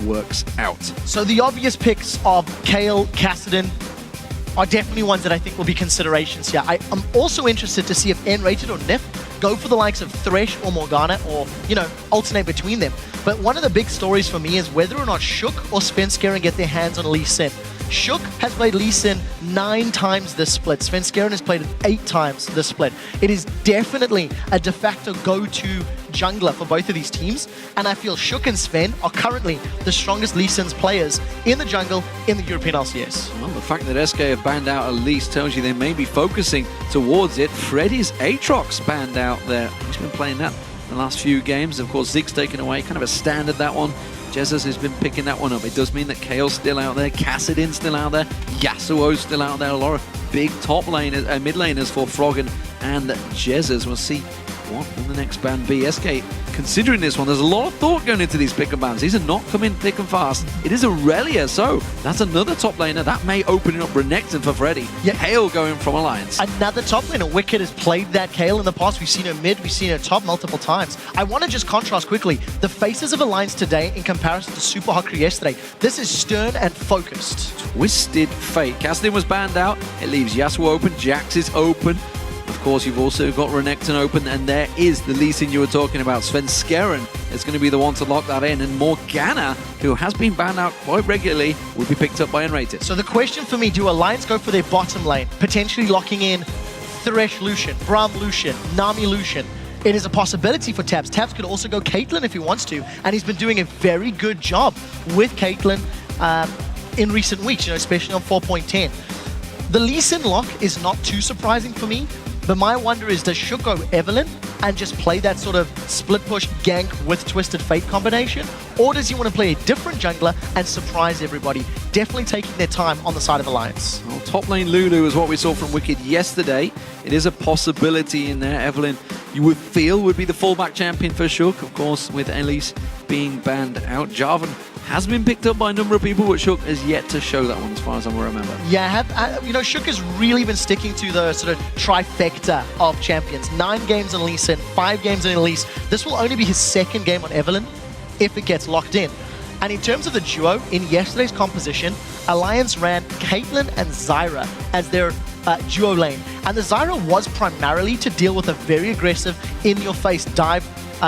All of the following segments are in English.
works out. So the obvious picks of Kayle, Kassadin are definitely ones that I think will be considerations here. I'm also interested to see if N-Rated or Nif go for the likes of Thresh or Morgana, or, alternate between them. But one of the big stories for me is whether or not Shook or Svenskeren get their hands on Lee Sin. Shook has played Lee Sin 9 times this split. Svenskeren has played it 8 times this split. It is definitely a de facto go-to jungler for both of these teams, and I feel Shook and Sven are currently the strongest Lee Sin's players in the jungle in the European LCS. Well, the fact that SK have banned out Elise tells you they may be focusing towards it. Freddy's Aatrox banned out there. He's been playing that the last few games. Of course, Zeke's taken away, kind of a standard, that one. Jesus has been picking that one up. It does mean that Kayle's still out there, Kassadin's still out there, Yasuo's still out there. A lot of big top laners, mid laners for Froggen and Jesus. We'll see what will the next ban be. SK considering this one, there's a lot of thought going into these pick and bans. These are not coming thick and fast. It is Aurelia, so that's another top laner. That may open up Renekton for Freddy. Yeah. Kayle going from Alliance. Another top laner. Wicked has played that Kayle in the past. We've seen her mid, we've seen her top multiple times. I want to just contrast quickly the faces of Alliance today in comparison to Super Hawker yesterday. This is stern and focused. Twisted Fate. Kassadin was banned out. It leaves Yasuo open. Jax is open. Of course, you've also got Renekton open, and there is the Lee Sin you were talking about. Svenskeren is going to be the one to lock that in, and Morgana, who has been banned out quite regularly, will be picked up by N-Rated. So the question for me, do Alliance go for their bottom lane, potentially locking in Thresh Lucian, Braum Lucian, Nami Lucian? It is a possibility for Tabs. Tabs could also go Caitlyn if he wants to, and he's been doing a very good job with Caitlyn in recent weeks, especially on 4.10. The Lee Sin lock is not too surprising for me, but my wonder is, does Shook go Evelynn and just play that sort of split push gank with Twisted Fate combination? Or does he want to play a different jungler and surprise everybody? Definitely taking their time on the side of Alliance. Well, top lane Lulu is what we saw from Wicked yesterday. It is a possibility in there. Evelynn, you would feel, would be the fallback champion for Shook. Of course, with Elise being banned out. Jarvan has been picked up by a number of people, but Shook has yet to show that one as far as I remember. Yeah, Shook has really been sticking to the sort of trifecta of champions. 9 games on Lee Sin, 5 games on Elise. This will only be his 2nd game on Evelynn if it gets locked in. And in terms of the duo, in yesterday's composition, Alliance ran Caitlyn and Zyra as their duo lane. And the Zyra was primarily to deal with a very aggressive, in-your-face dive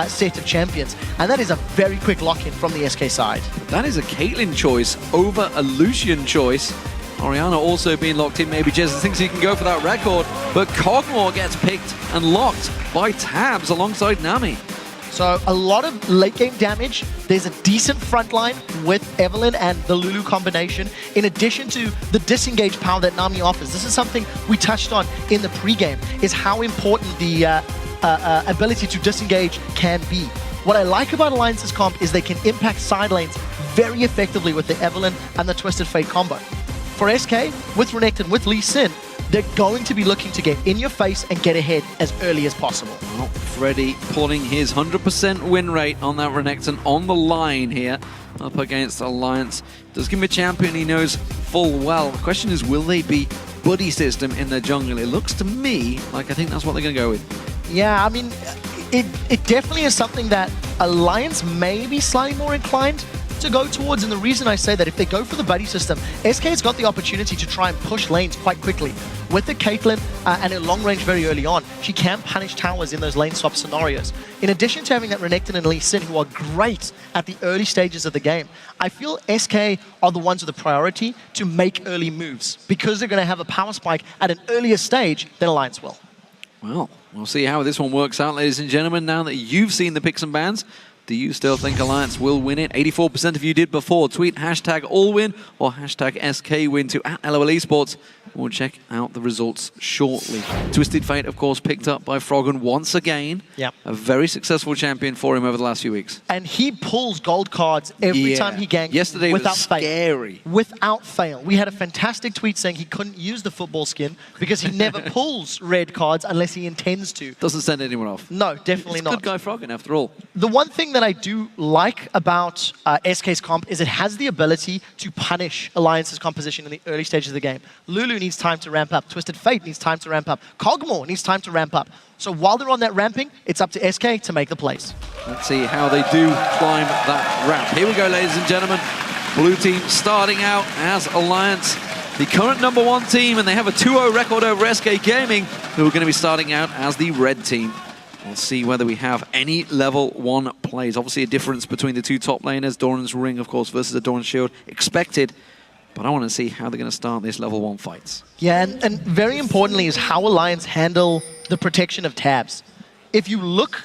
set of champions, and that is a very quick lock-in from the SK side. That is a Caitlyn choice over a Lucian choice. Orianna also being locked in. Maybe Jesus thinks he can go for that record, but Kog'Maw gets picked and locked by Tabs alongside Nami. So a lot of late-game damage. There's a decent front line with Evelynn and the Lulu combination, in addition to the disengage power that Nami offers. This is something we touched on in the pregame, is how important the ability to disengage can be. What I like about Alliance's comp is they can impact side lanes very effectively with the Evelynn and the Twisted Fate combo. For SK, with Renekton, with Lee Sin, they're going to be looking to get in your face and get ahead as early as possible. Well, Freddy pulling his 100% win rate on that Renekton on the line here, up against Alliance. Does give him a champion he knows full well. The question is, will they be buddy system in their jungle? It looks to me like I think that's what they're going to go with. Yeah, I mean, it definitely is something that Alliance may be slightly more inclined to go towards, and the reason I say that, if they go for the buddy system, SK has got the opportunity to try and push lanes quite quickly. With the Caitlyn and her long range very early on, she can punish towers in those lane swap scenarios. In addition to having that Renekton and Lee Sin, who are great at the early stages of the game, I feel SK are the ones with the priority to make early moves, because they're going to have a power spike at an earlier stage than Alliance will. Well, we'll see how this one works out, ladies and gentlemen. Now that you've seen the picks and bans, do you still think Alliance will win it? 84% of you did before. Tweet hashtag AllWin or hashtag SKWin to @LOL Esports. We'll check out the results shortly. Twisted Fate, of course, picked up by Froggen once again. Yep. A very successful champion for him over the last few weeks. And he pulls gold cards every time he ganks. Yesterday without was scary. Fail. Without fail. We had a fantastic tweet saying he couldn't use the football skin because he never pulls red cards unless he intends to. Doesn't send anyone off. No, definitely not. Good guy Froggen, after all. The one thing that I do like about SK's comp is it has the ability to punish Alliance's composition in the early stages of the game. Lulu needs needs time to ramp up. Twisted Fate needs time to ramp up. Cogmore needs time to ramp up. So while they're on that ramping, it's up to SK to make the plays. Let's see how they do climb that ramp. Here we go, ladies and gentlemen. Blue team starting out as Alliance, the current #1 team, and they have a 2-0 record over SK Gaming, who are going to be starting out as the red team. We'll see whether we have any level 1 plays. Obviously a difference between the two top laners, Doran's Ring, of course, versus the Doran's Shield, expected. But I want to see how they're going to start this level 1 fights. Yeah, and very importantly is how Alliance handle the protection of tabs. If you look,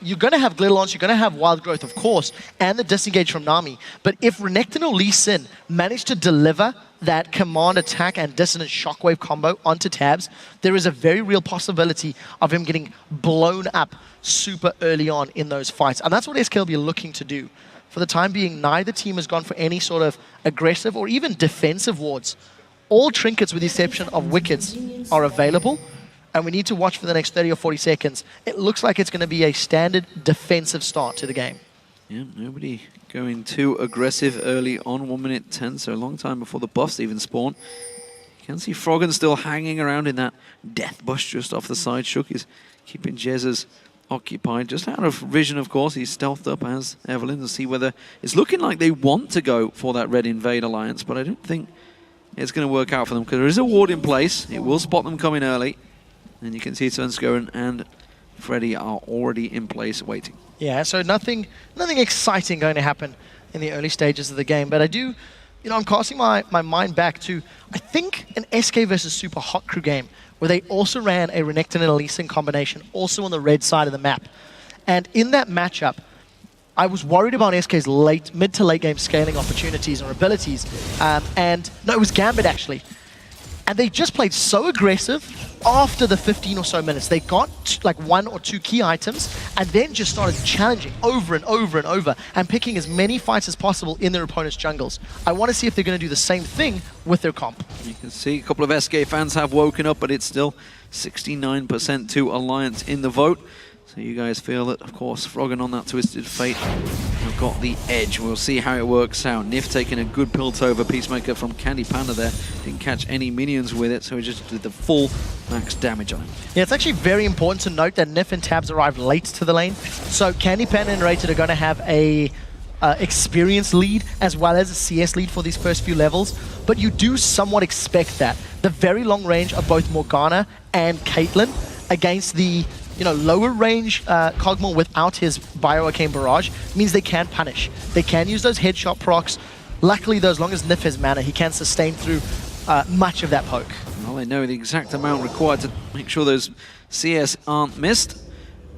you're going to have Glitter Launch, you're going to have Wild Growth, of course, and the disengage from Nami. But if Renekton or Lee Sin manage to deliver that command attack and dissonant shockwave combo onto tabs, there is a very real possibility of him getting blown up super early on in those fights. And that's what SK will be looking to do. For the time being, neither team has gone for any sort of aggressive or even defensive wards. All trinkets, with the exception of wickets, are available, and we need to watch for the next 30 or 40 seconds. It looks like it's going to be a standard defensive start to the game. Yeah, nobody going too aggressive early on, 1 minute 10, so a long time before the buffs even spawn. You can see Froggen still hanging around in that death bush just off the side. Shook is keeping Jezza's occupied, just out of vision, of course. He's stealthed up as Evelyn to see whether it's looking like they want to go for that red invade alliance, but I don't think it's going to work out for them because there is a ward in place. It will spot them coming early, and you can see Svenskoren and Freddy are already in place waiting. Yeah, so nothing exciting going to happen in the early stages of the game, but I do, I'm casting my mind back to, I think, an SK versus Super Hot Crew game where they also ran a Renekton and a Lee Sin combination, also on the red side of the map. And in that matchup, I was worried about SK's mid to late game scaling opportunities or abilities. And no, it was Gambit actually. And they just played so aggressive after the 15 or so minutes. They got like 1 or 2 key items and then just started challenging over and over and over and picking as many fights as possible in their opponent's jungles. I want to see if they're going to do the same thing with their comp. You can see a couple of SK fans have woken up, but it's still 69% to Alliance in the vote. So you guys feel that, of course, Froggen on that Twisted Fate have got the edge. We'll see how it works out. Nif taking a good pilt over Peacemaker from Candy Panda there. Didn't catch any minions with it, so he just did the full max damage on him. Yeah, it's actually very important to note that Nif and Tabs arrived late to the lane. So Candy Panda and Rated are going to have a experience lead as well as a CS lead for these first few levels. But you do somewhat expect that. The very long range of both Morgana and Caitlyn against the lower range Cogmore without his Bioarcane Barrage means they can punish. They can use those headshot procs. Luckily, though, as long as Nif has mana, he can sustain through much of that poke. Well, they know the exact amount required to make sure those CS aren't missed.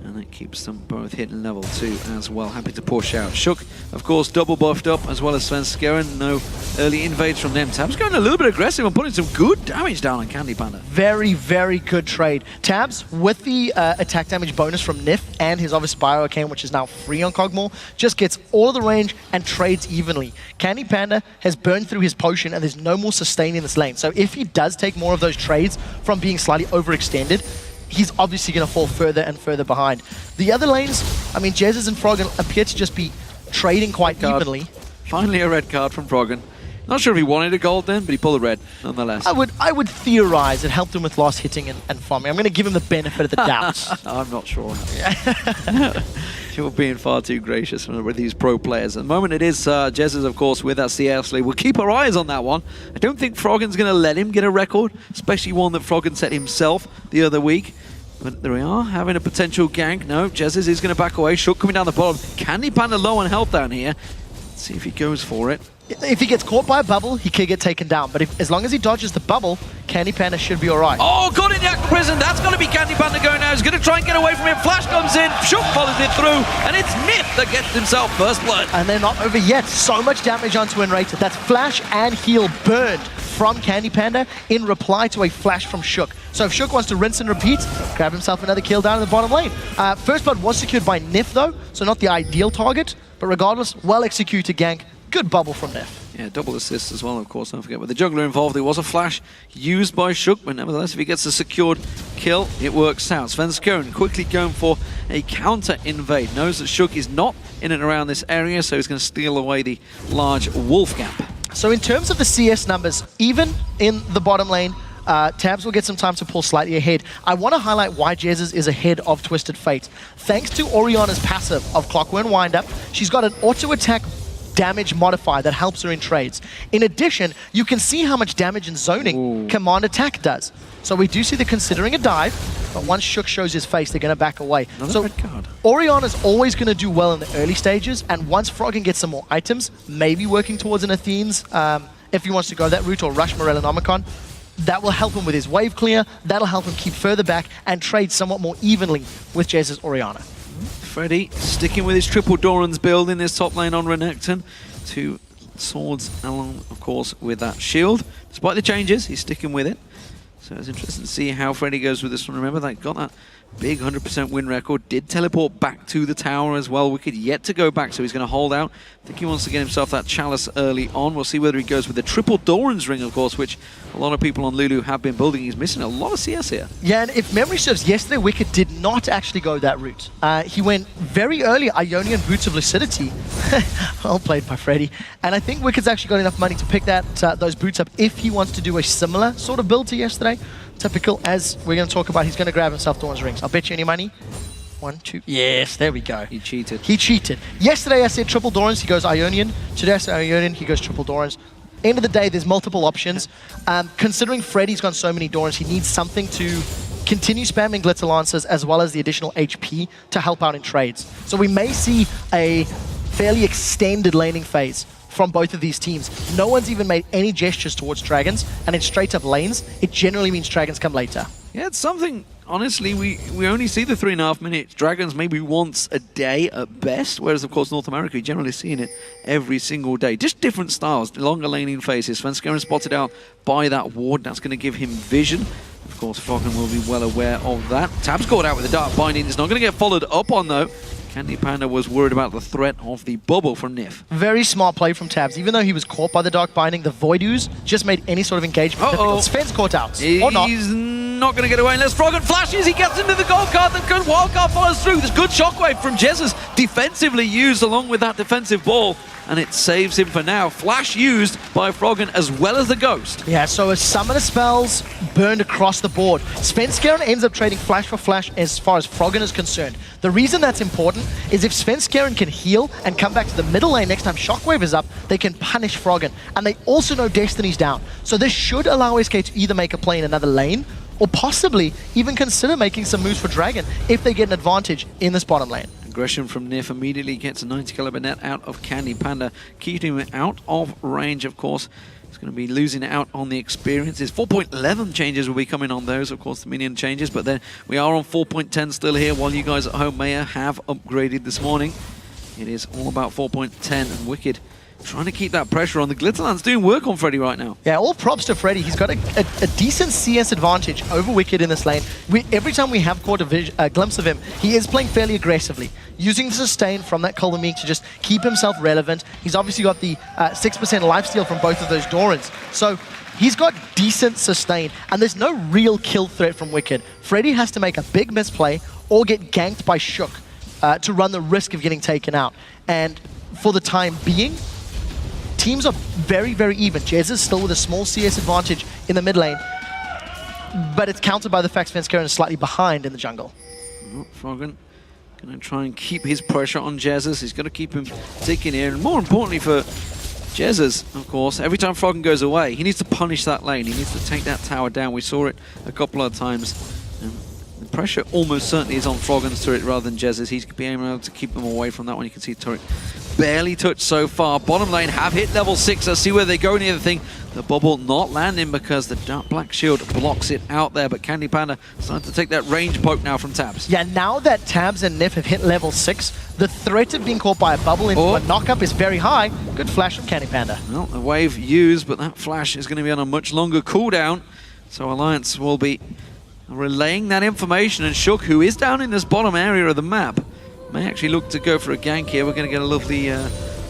And it keeps them both hitting level 2 as well. Happy to push out. Shook, of course, double buffed up, as well as Svenskoren. No early invades from them. Tabs going a little bit aggressive and putting some good damage down on Candy Panda. Very, very good trade. Tabs, with the attack damage bonus from Nif and his obvious Bioarcane, which is now free on Cogmore, just gets all of the range and trades evenly. Candy Panda has burned through his potion and there's no more sustain in this lane. So if he does take more of those trades from being slightly overextended, he's obviously going to fall further and further behind. The other lanes, I mean, Jezz and Froggen appear to just be trading quite evenly. Finally a red card from Froggen. Not sure if he wanted a gold then, but he pulled a red nonetheless. I would theorize it helped him with last hitting and farming. I'm going to give him the benefit of the doubt. I'm not sure. You're being far too gracious with these pro players. At the moment it is Jezz, of course, with that CS lead. We'll keep our eyes on that one. I don't think Froggen's going to let him get a record, especially one that Froggen set himself the other week. But there we are, having a potential gank. No, Jezz is going to back away. Shook coming down the bottom. Candy Panda low on health down here. Let's see if he goes for it. If he gets caught by a bubble, he could get taken down. But as long as he dodges the bubble, Candy Panda should be all right. Oh, got in the Aqua Prison. That's going to be Candy Panda going now. He's going to try and get away from him. Flash comes in. Shook follows it through. And it's Nif that gets himself first blood. And they're not over yet. So much damage onto Enrated. That's flash and heal burned from Candy Panda in reply to a flash from Shook. So if Shook wants to rinse and repeat, grab himself another kill down in the bottom lane. First blood was secured by Nif though, so not the ideal target. But regardless, well executed gank. Good bubble from Nif. Yeah, double assists as well, of course, don't forget. With the jungler involved, there was a flash used by Shook, but nevertheless, if he gets a secured kill, it works out. Svenskoren quickly going for a counter-invade. Knows that Shook is not in and around this area, so he's going to steal away the large wolf gap. So in terms of the CS numbers, even in the bottom lane, Tabs will get some time to pull slightly ahead. I want to highlight why Jesus is ahead of Twisted Fate. Thanks to Oriana's passive of Clockwork Wind-Up, she's got an auto-attack damage modifier that helps her in trades. In addition, you can see how much damage in zoning Command Attack does. So we do see they're considering a dive, but once Shook shows his face, they're going to back away. Another red card. Oriana's always going to do well in the early stages, and once Froggen gets some more items, maybe working towards an Athene's, if he wants to go that route, or rush Morellonomicon, that will help him with his wave clear, that'll help him keep further back and trade somewhat more evenly with Jez's Oriana. Freddy sticking with his triple Doran's build in this top lane on Renekton. 2 swords along, of course, with that shield. Despite the changes, he's sticking with it. So it's interesting to see how Freddy goes with this one. Remember, they got that big 100% win record. Did teleport back to the tower as well. Wicked yet to go back, so he's going to hold out. I think he wants to get himself that chalice early on. We'll see whether he goes with the triple Doran's ring, of course, which a lot of people on Lulu have been building. He's missing a lot of CS here. Yeah, and if memory serves, yesterday Wicked did not actually go that route. He went very early Ionian Boots of Lucidity. Well played by Freddy. And I think Wicked's actually got enough money to pick those boots up if he wants to do a similar sort of build to yesterday. Typical, as we're going to talk about, he's going to grab himself Dawn's rings. I'll bet you any money. 1, 2. Yes, there we go. He cheated. He cheated. Yesterday I said triple Doran's, he goes Ionian. Today I said Ionian, he goes triple Doran's. End of the day, there's multiple options. Considering Freddy's got so many Doran's, he needs something to continue spamming Glitter Lancers as well as the additional HP to help out in trades. So we may see a fairly extended laning phase from both of these teams. No one's even made any gestures towards Dragons, and in straight up lanes, it generally means Dragons come later. Yeah, it's something, honestly, we only see the 3.5 minutes. Dragons maybe once a day at best, whereas, of course, North America, you're generally seeing it every single day. Just different styles, longer laning phases. Svenskeren spotted out by that ward. That's going to give him vision. Of course, Froggen will be well aware of that. Tab's caught out with the Dark Binding. It's not going to get followed up on, though. Candy Panda was worried about the threat of the bubble from Nif. Very smart play from Tabs. Even though he was caught by the Dark Binding, the Void Ooze just made any sort of engagement difficult. Sven's caught out. Or not. He's not going to get away unless Froggen flashes. He gets into the gold card. The good wild card follows through. There's good shockwave from Jesus, defensively used along with that defensive ball, and it saves him for now. Flash used by Froggen as well as the Ghost. Yeah, so as summoner spells burned across the board, Svenskeren ends up trading flash for flash as far as Froggen is concerned. The reason that's important is if Svenskeren can heal and come back to the middle lane next time Shockwave is up, they can punish Froggen. And they also know Destiny's down. So this should allow SK to either make a play in another lane, or possibly even consider making some moves for Dragon if they get an advantage in this bottom lane. Aggression from Nif immediately gets a 90 caliber net out of Candy Panda, keeping him out of range, of course. He's going to be losing out on the experiences. 4.11 changes will be coming on those, of course, the minion changes, but then we are on 4.10 still here, while you guys at home may have upgraded this morning. It is all about 4.10, and Wicked trying to keep that pressure on. The Glitterland's doing work on Freddy right now. Yeah, all props to Freddy. He's got a decent CS advantage over Wicked in this lane. Every time we have caught a glimpse of him, he is playing fairly aggressively, using the sustain from that Colombic to just keep himself relevant. He's obviously got the 6% lifesteal from both of those Dorans. So he's got decent sustain, and there's no real kill threat from Wicked. Freddy has to make a big misplay or get ganked by Shook to run the risk of getting taken out. And for the time being, teams are very, very even. Jez is still with a small CS advantage in the mid lane, but it's countered by the fact Svenskeren is slightly behind in the jungle. Froggen going to try and keep his pressure on Jesus. He's going to keep him ticking here, and more importantly for Jesus, of course, every time Froggen goes away, he needs to punish that lane. He needs to take that tower down. We saw it a couple of times. The pressure almost certainly is on Froggen's turret rather than Jez's. He's being able to keep them away from that one. You can see turret barely touched so far. Bottom lane have hit level 6. Let's see where they go near the thing. The bubble not landing because the dark black shield blocks it out there, but Candy Panda starting to take that range poke now from Tabs. Yeah, now that Tabs and Nif have hit level 6, the threat of being caught by a bubble into a knock-up is very high. Good flash from Candy Panda. Well, the wave used, but that flash is going to be on a much longer cooldown, so Alliance will be relaying that information, and Shook, who is down in this bottom area of the map, may actually look to go for a gank here. We're going to get a lovely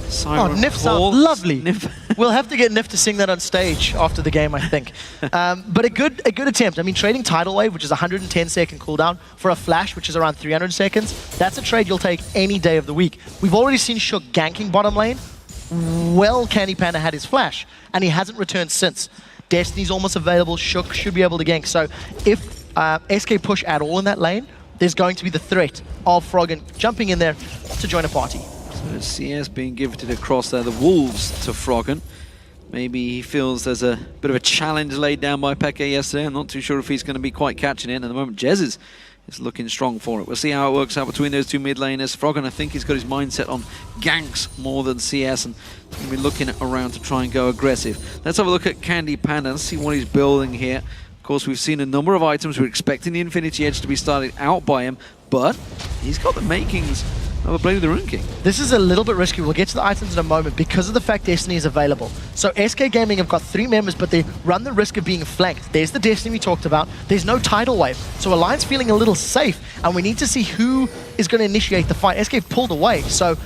siren. Oh, Nif sounds lovely. We'll have to get Nif to sing that on stage after the game, I think. But a good attempt. I mean, trading Tidal Wave, which is 110-second cooldown, for a flash, which is around 300 seconds, that's a trade you'll take any day of the week. We've already seen Shook ganking bottom lane. well, Candy Panda had his flash, and he hasn't returned since. Destiny's almost available. Shook should be able to gank. So if SK push at all in that lane, there's going to be the threat of Froggen jumping in there to join a party. So CS being gifted across there, the Wolves to Froggen. Maybe he feels there's a bit of a challenge laid down by Peke yesterday. I'm not too sure if he's going to be quite catching it. And at the moment, Jez is looking strong for it. We'll see how it works out between those two mid laners. Froggen, I think he's got his mindset on ganks more than CS, and he's going to be looking around to try and go aggressive. Let's have a look at Candy Panda and see what he's building here. Of course, we've seen a number of items. We're expecting the Infinity Edge to be started out by him, but he's got the makings of a Blade of the Rune King. This is a little bit risky. We'll get to the items in a moment because of the fact Destiny is available. So SK Gaming have got 3 members, but they run the risk of being flanked. There's the Destiny we talked about. There's no tidal wave. So Alliance feeling a little safe, and we need to see who is going to initiate the fight. SK pulled away, so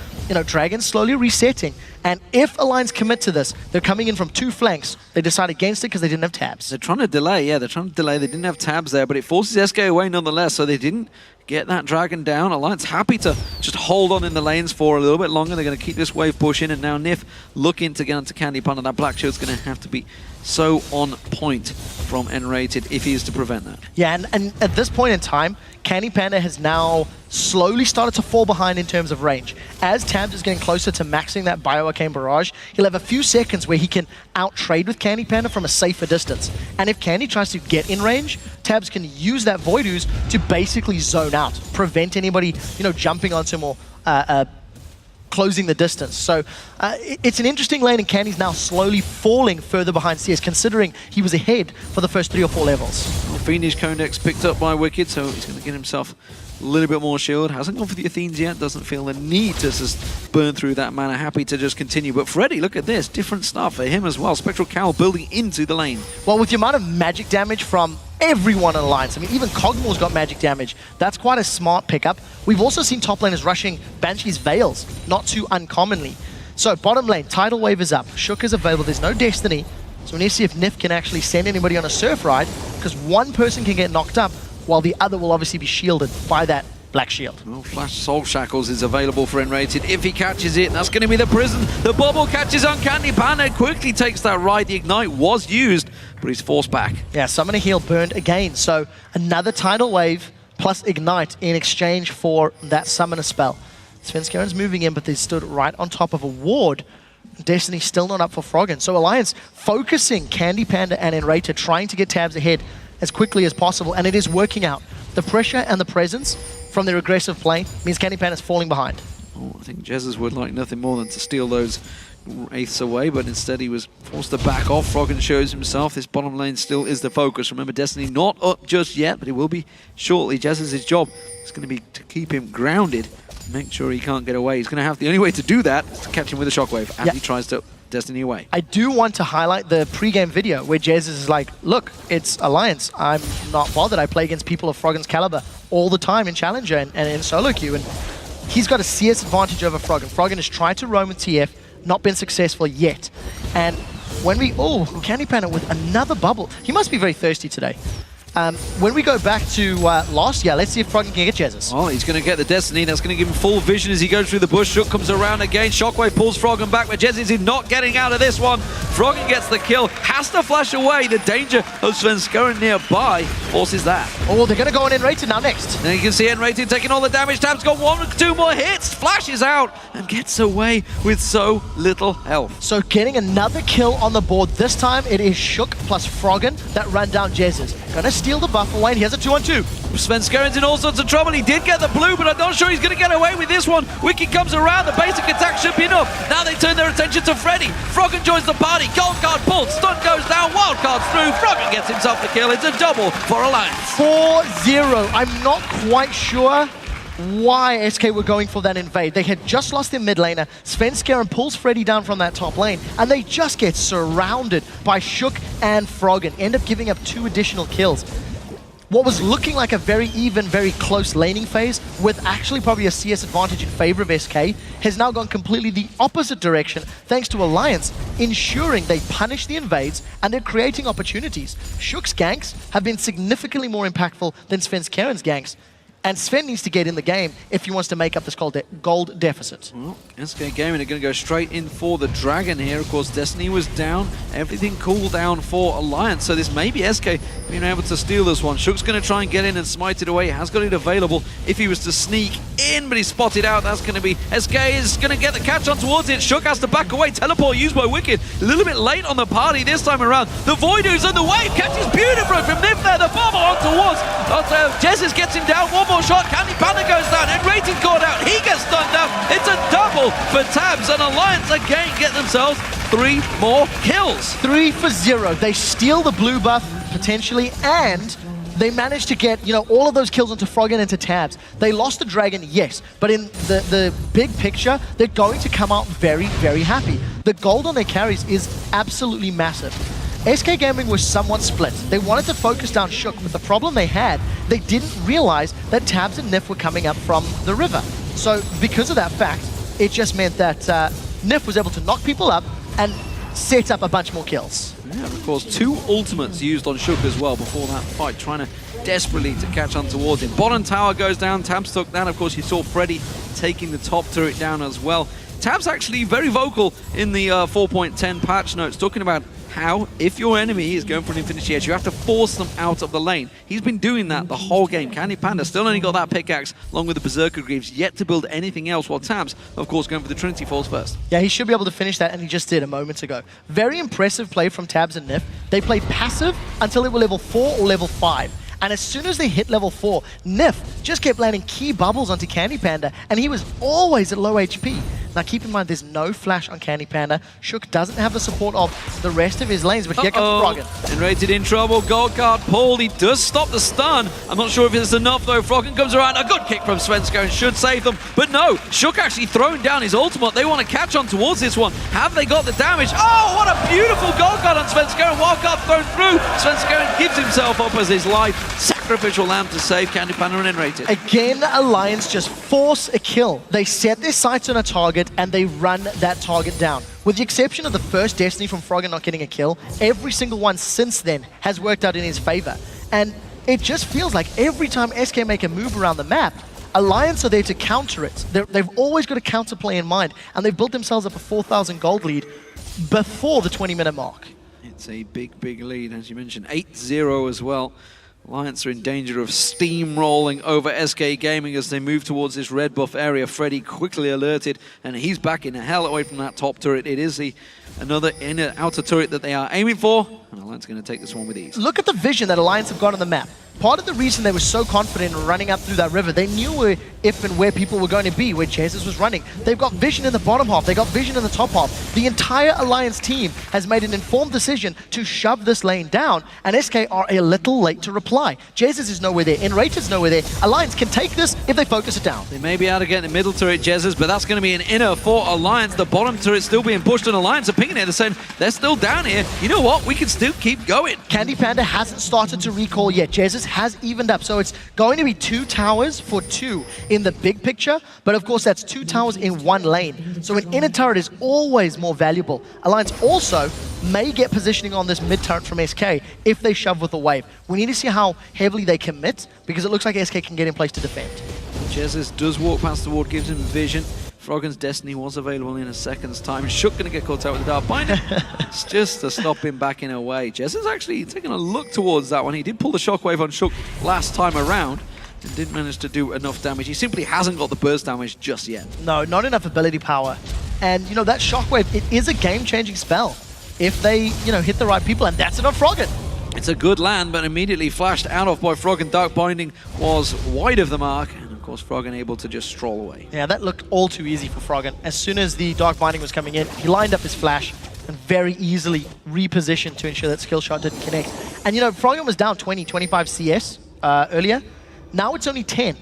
Dragon's slowly resetting. And if Alliance commit to this, they're coming in from 2 flanks. They decide against it because they didn't have tabs. They're trying to delay, yeah, they're trying to delay. They didn't have tabs there, but it forces SK away nonetheless, so they didn't get that Dragon down. Alliance happy to just hold on in the lanes for a little bit longer. They're going to keep this wave pushing, and now Nif looking to get onto Candy Panda. That Black Shield's going to have to be so on point from N-Rated if he is to prevent that. Yeah, and at this point in time, Candy Panda has now slowly started to fall behind in terms of range. As Tabs is getting closer to maxing that Bioarcane Barrage, he'll have a few seconds where he can out-trade with Candy Panda from a safer distance. And if Candy tries to get in range, Tabs can use that Void Ooze to basically zone out, prevent anybody, jumping onto him or closing the distance. So it's an interesting lane, and Candy's now slowly falling further behind CS, considering he was ahead for the first 3 or 4 levels. Well, Fiendish Codex picked up by Wicked, so he's going to get himself a little bit more shield. Hasn't gone for the Athenes yet, doesn't feel the need to just burn through that mana. Happy to just continue. But Freddy, look at this. Different stuff for him as well. Spectral Cowl building into the lane. Well, with the amount of magic damage from everyone in Alliance, I mean, even Cogmore's got magic damage. That's quite a smart pickup. We've also seen top laners rushing Banshee's Veils, not too uncommonly. So bottom lane, Tidal Wave is up. Shook is available. There's no Destiny. So we need to see if Nif can actually send anybody on a surf ride, because one person can get knocked up, while the other will obviously be shielded by that Black Shield. Well, Flash Soul Shackles is available for N-Rated. If he catches it, that's going to be the prison. The bubble catches on Candy Panda, quickly takes that ride. The Ignite was used, but he's forced back. Yeah, Summoner Heal burned again. So another Tidal Wave plus Ignite in exchange for that Summoner spell. Svenskaren's moving in, but they stood right on top of a ward. Destiny still not up for Froggen. So Alliance focusing Candy Panda and N-Rated, trying to get Tabs ahead as quickly as possible, and it is working out. The pressure and the presence from their aggressive play means Candy Panda's falling behind. Oh, I think Jezus would like nothing more than to steal those Wraiths away, but instead he was forced to back off. Froggen shows himself. This bottom lane still is the focus. Remember, Destiny not up just yet, but it will be shortly. Jezus' job is going to be to keep him grounded, make sure he can't get away. He's going to have the only way to do that is to catch him with a shockwave as he tries to Destiny away. I do want to highlight the pre-game video where Jez is like, look, it's Alliance. I'm not bothered. I play against people of Froggen's caliber all the time in Challenger and in solo queue. And he's got a CS advantage over Froggen. Froggen has tried to roam with TF, not been successful yet. And when we, Candy Panda with another bubble. He must be very thirsty today. When we go back to last year, let's see if Froggen can get Jezus. Oh, he's going to get the Destiny. That's going to give him full vision as he goes through the bush. Shook comes around again. Shockwave pulls Froggen back, but Jezus is not getting out of this one. Froggen gets the kill, has to flash away. The danger of Svenskeren nearby forces that. Oh, they're going to go on N-Rated now next. Now you can see N-Rated taking all the damage. Tab's got 1 or 2 more hits. Flashes out and gets away with so little health. So getting another kill on the board. This time it is Shook plus Froggen that run down Jezus. Gonna steal the buff away, and he has a 2-on-2. Svenskeren's in all sorts of trouble. He did get the blue, but I'm not sure he's going to get away with this one. Wicked comes around. The basic attack should be enough. Now they turn their attention to Freddy. Froggen joins the party. Gold card pulled. Stun goes down. Wild card through. Froggen gets himself the kill. It's a double for Alliance. 4-0. I'm not quite sure why SK were going for that invade. They had just lost their mid laner. Svenskeren pulls Freddy down from that top lane, and they just get surrounded by Shook and Froggen. End up giving up 2 additional kills. What was looking like a very even, very close laning phase, with actually probably a CS advantage in favor of SK, has now gone completely the opposite direction, thanks to Alliance ensuring they punish the invades and they're creating opportunities. Shook's ganks have been significantly more impactful than Svenskeren's ganks. And Sven needs to get in the game if he wants to make up this gold deficit. Well, SK Gaming are going to go straight in for the Dragon here. Of course, Destiny was down. Everything cooled down for Alliance. So this may be SK being able to steal this one. Shook's going to try and get in and smite it away. He has got it available if he was to sneak in, but he's spotted out. That's going to be... SK is going to get the catch on towards it. Shook has to back away. Teleport used by Wicked. A little bit late on the party this time around. The Voidoo's on the wave. Catches beautifully from Nif there. The bomber on towards. Jesus gets him down. One more shot. Candy Panda goes down. And Rating caught out. He gets stunned down. It's a double for Tabs. And Alliance again get themselves 3 more kills. 3 for 0. They steal the blue buff, potentially, and they managed to get, all of those kills into Froggen and into Tabs. They lost the Dragon, yes, but in the big picture, they're going to come out very, very happy. The gold on their carries is absolutely massive. SK Gaming was somewhat split. They wanted to focus down Shook, but the problem they had, they didn't realize that Tabs and Nif were coming up from the river. So because of that fact, it just meant that Nif was able to knock people up and set up a bunch more kills. Yeah, of course, 2 ultimates used on Shook as well before that fight, trying to desperately to catch on towards him. Bottom tower goes down, Tabs took down. Of course, you saw Freddy taking the top turret down as well. Tabs actually very vocal in the 4.10 patch notes, talking about how, if your enemy is going for an Infinity Edge, you have to force them out of the lane. He's been doing that the whole game. Candy Panda still only got that pickaxe, along with the Berserker Greaves, yet to build anything else, while Tabs, of course, going for the Trinity Falls first. Yeah, he should be able to finish that, and he just did a moment ago. Very impressive play from Tabs and Nif. They played passive until they were level 4 or level 5. And as soon as they hit level 4, Nif just kept landing key bubbles onto Candy Panda, and he was always at low HP. Now keep in mind, there's no flash on Candy Panda. Shook doesn't have the support of the rest of his lanes, but here comes Froggen. Enrated in trouble, gold card pulled. He does stop the stun. I'm not sure if it's enough though. Froggen comes around, a good kick from Svensko and should save them. But no, Shook actually throwing down his ultimate. They want to catch on towards this one. Have they got the damage? Oh, what a beautiful gold card on Svensko, and wildcard thrown through. Svensko gives himself up as his life sacrificial lamb to save Candy Panda and Enrated. Again, Alliance just force a kill. They set their sights on a target and they run that target down. With the exception of the first Destiny from Froggen not getting a kill, every single one since then has worked out in his favor. And it just feels like every time SK make a move around the map, Alliance are there to counter it. They've always got a counterplay in mind, and they've built themselves up a 4,000 gold lead before the 20-minute mark. It's a big, big lead, as you mentioned. 8-0 as well. Alliance are in danger of steamrolling over SK Gaming as they move towards this red buff area. Freddy quickly alerted, and he's back in hell away from that top turret. It is another inner outer turret that they are aiming for, and Alliance are going to take this one with ease. Look at the vision that Alliance have got on the map. Part of the reason they were so confident in running up through that river, they knew if and where people were going to be, where Jesus was running. They've got vision in the bottom half, they got vision in the top half. The entire Alliance team has made an informed decision to shove this lane down, and SK are a little late to reply. Jesus is nowhere there, Enrated's nowhere there. Alliance can take this if they focus it down. They may be able to get the middle turret, Jesus, but that's going to be an inner for Alliance. The bottom turret still being pushed, and Alliance are pinging it and saying, they're still down here. You know what? We can still keep going. Candy Panda hasn't started to recall yet. Jesus has evened up. So it's going to be 2 towers for 2 in the big picture, but of course that's 2 towers in 1 lane. So an inner turret is always more valuable. Alliance also may get positioning on this mid turret from SK if they shove with a wave. We need to see how heavily they commit, because it looks like SK can get in place to defend. Jesus does walk past the ward, gives him vision. Froggen's Destiny was available in a second's time. Shook going to get caught out with the Dark Binder. It's just to stop him backing away. Jez is actually taking a look towards that one. He did pull the shockwave on Shook last time around and didn't manage to do enough damage. He simply hasn't got the burst damage just yet. No, not enough ability power. And, that shockwave, it is a game-changing spell if they, hit the right people, and that's enough Froggen. It's a good land, but immediately flashed out of by Froggen. Dark Binding was wide of the mark. Of course, Froggen able to just stroll away. Yeah, that looked all too easy for Froggen. As soon as the Dark Binding was coming in, he lined up his flash and very easily repositioned to ensure that skill shot didn't connect. And Froggen was down 20, 25 CS earlier. Now it's only 10.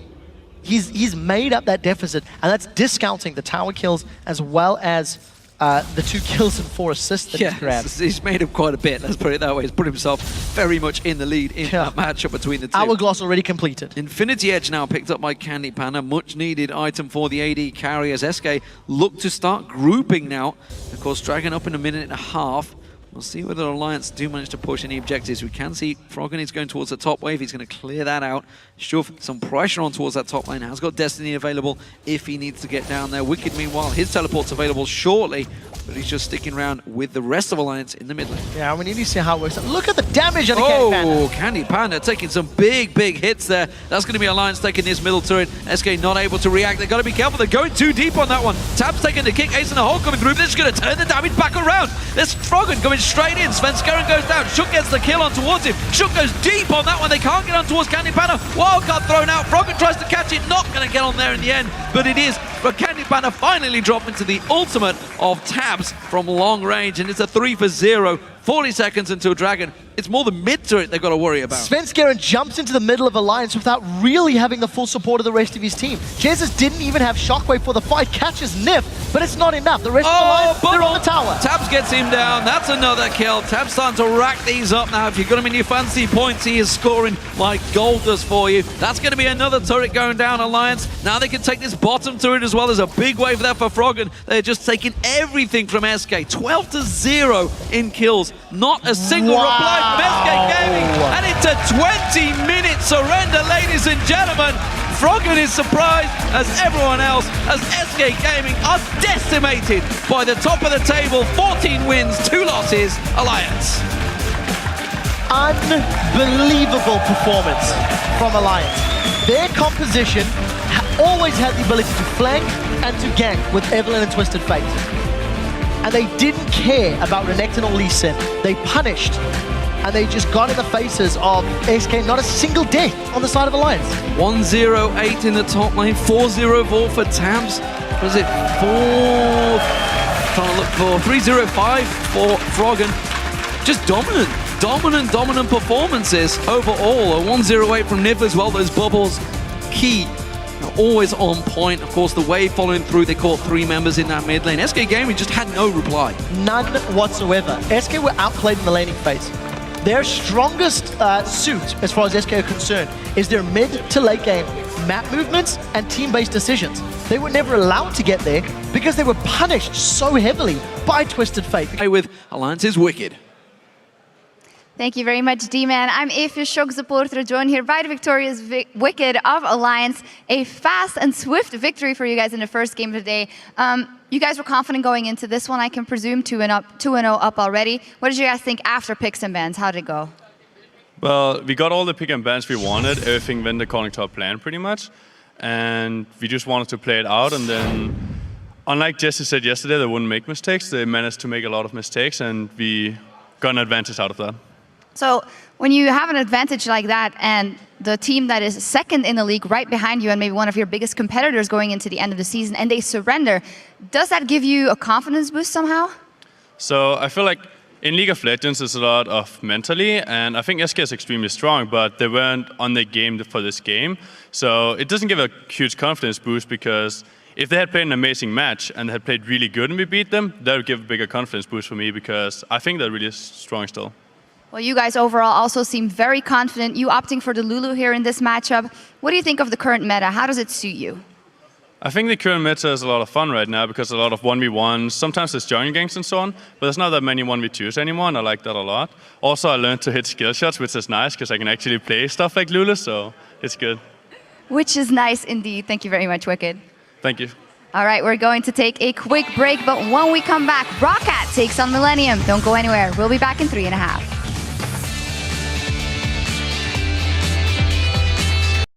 He's made up that deficit, and that's discounting the tower kills as well as the 2 kills and 4 assists that he's grabbed. He's made up quite a bit, let's put it that way. He's put himself very much in the lead in that matchup between the 2. Hourglass already completed. Infinity Edge now picked up by Candy Panda. Much needed item for the AD carry as SK look to start grouping now. Of course, Dragon up in a minute and a half. We'll see whether Alliance do manage to push any objectives. We can see Froggen is going towards the top wave. He's going to clear that out. Shove some pressure on towards that top lane. Has got Destiny available if he needs to get down there. Wicked, meanwhile, his teleport's available shortly, but he's just sticking around with the rest of Alliance in the mid lane. Yeah, we need to see how it works. Look at the damage on the Candy Panda. Candy Panda taking some big hits there. That's going to be Alliance taking this middle turret. SK not able to react. They've got to be careful. They're going too deep on that one. Tab's taking the kick. Ace and a hole coming through. This is going to turn the damage back around. There's Froggen going straight in. Svenskeren goes down. Shook gets the kill on towards him. Shook goes deep on that one. They can't get on towards Candy Panda. Wildcard thrown out. Froggen tries to catch it. Not going to get on there in the end, but it is. But Candy Panda finally drop into the ultimate of Tabs from long range, and it's a 3 for 0. 40 seconds until Dragon. It's more the mid turret they've got to worry about. Svenskeren jumps into the middle of Alliance without really having the full support of the rest of his team. Jesus didn't even have Shockwave for the fight, catches Nif, but it's not enough. The rest of Alliance, they're on the tower. Tabs gets him down. That's another kill. Tabs starting to rack these up now. If you've got him in your fancy points, he is scoring like gold does for you. That's going to be another turret going down, Alliance. Now they can take this bottom turret as well. There's a big wave there for Froggen. They're just taking everything from SK. 12 to 0 in kills. Not a single reply from SK Gaming. And it's a 20-minute surrender, ladies and gentlemen. Froggen is surprised, as everyone else, as SK Gaming are decimated by the top of the table. 14 wins, 2 losses, Alliance. Unbelievable performance from Alliance. Their composition always had the ability to flank and to gank with Evelynn and Twisted Fate. And they didn't care about Renekton or Lee Sin. They punished, and they just got in the faces of SK. Not a single death on the side of Alliance. 1-0-8 in the top lane, 4-0-4 for Tabs. Was it 4? Trying to look for 3-0-5 for Froggen. Just dominant performances overall. A 1-0-8 from Nif as well. Those bubbles, key. Always on point. Of course, the wave following through, they caught 3 members in that mid lane. SK Gaming just had no reply. None whatsoever. SK were outplayed in the laning phase. Their strongest suit, as far as SK are concerned, is their mid to late game map movements and team-based decisions. They were never allowed to get there because they were punished so heavily by Twisted Fate. With Alliance is Wicked. Thank you very much, D-Man. I'm Efe Shock supporter, joined here by the victorious Wicked of Alliance. A fast and swift victory for you guys in the first game of the day. You guys were confident going into this one, I can presume, 2-0 up already. What did you guys think after picks and bans? How did it go? Well, we got all the pick and bans we wanted. Everything went according to our plan, pretty much. And we just wanted to play it out. And then, unlike Jesse said yesterday, they wouldn't make mistakes. They managed to make a lot of mistakes, and we got an advantage out of that. So when you have an advantage like that and the team that is second in the league right behind you and maybe one of your biggest competitors going into the end of the season and they surrender, does that give you a confidence boost somehow? So I feel like in League of Legends there's a lot of mentally, and I think SK is extremely strong, but they weren't on their game for this game. So it doesn't give a huge confidence boost, because if they had played an amazing match and had played really good and we beat them, that would give a bigger confidence boost for me, because I think they're really strong still. Well, you guys overall also seem very confident. You opting for the Lulu here in this matchup. What do you think of the current meta? How does it suit you? I think the current meta is a lot of fun right now, because a lot of 1v1s, sometimes there's jungle ganks and so on, but there's not that many 1v2s anymore, and I like that a lot. Also, I learned to hit skill shots, which is nice, because I can actually play stuff like Lulu, so it's good. Which is nice indeed. Thank you very much, Wicked. Thank you. All right, we're going to take a quick break, but when we come back, Roccat takes on Millennium. Don't go anywhere. We'll be back in 3.5.